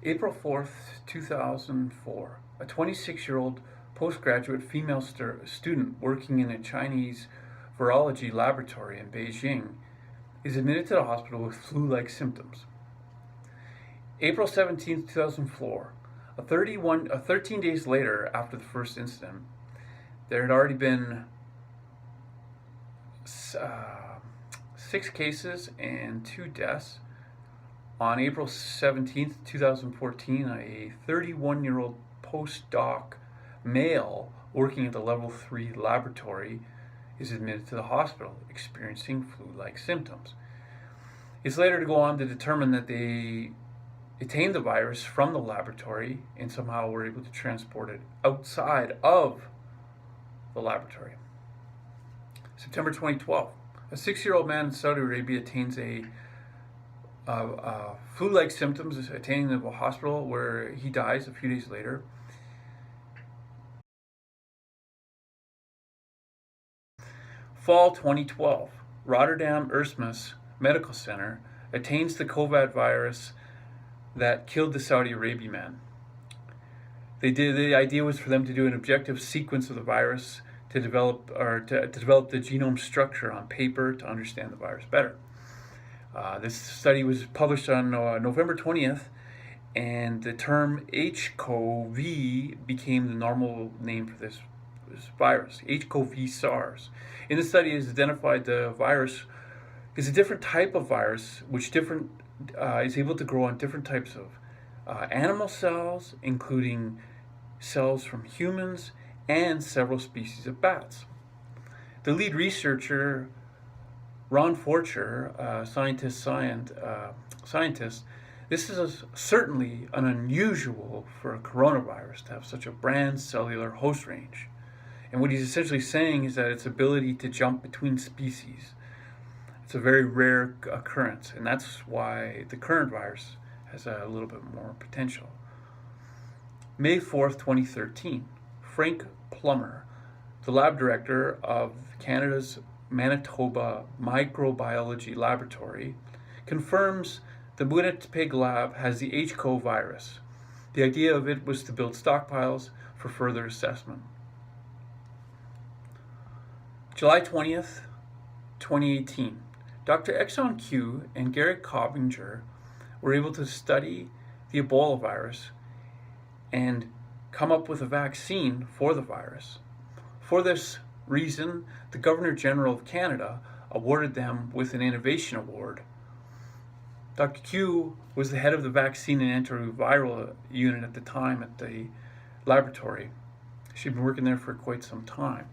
April 4th, 2004, a 26-year-old postgraduate female student working in a Chinese virology laboratory in Beijing is admitted to the hospital with flu-like symptoms. April 17th, 2004, 13 days later after the first incident, there had already been 6 cases and 2 deaths. On April 17th, 2014, a 31-year-old postdoc male working at the level 3 laboratory is admitted to the hospital, experiencing flu-like symptoms. It's later to go on to determine that they obtained the virus from the laboratory and somehow were able to transport it outside of the laboratory. September 2012, a 6-year-old man in Saudi Arabia attains flu-like symptoms, attaining the hospital where he dies a few days later. Fall 2012, Rotterdam Erasmus Medical Center attains the COVID virus that killed the Saudi Arabian man. The idea was for them to do an objective sequence of the virus to develop the genome structure on paper to understand the virus better. This study was published on November 20th, and the term HCoV became the normal name for this virus, HCoV SARS. In the study, it is identified the virus is a different type of virus, which is able to grow on different types of animal cells, including cells from humans and several species of bats. The lead researcher, Ron Forcher, scientist, this is certainly unusual for a coronavirus to have such a broad cellular host range. And what he's essentially saying is that its ability to jump between species, it's a very rare occurrence, and that's why the current virus has a little bit more potential. May 4th, 2013, Frank Plummer, the lab director of Canada's Manitoba Microbiology Laboratory, confirms the Winnipeg lab has the HCoV virus. The idea of it was to build stockpiles for further assessment. July 20th, 2018, Dr. Exxon Q and Gary Cobbinger were able to study the Ebola virus and come up with a vaccine for the virus. For this reason, the Governor General of Canada awarded them with an Innovation Award. Dr. Q was the head of the vaccine and antiviral unit at the time at the laboratory. She'd been working there for quite some time.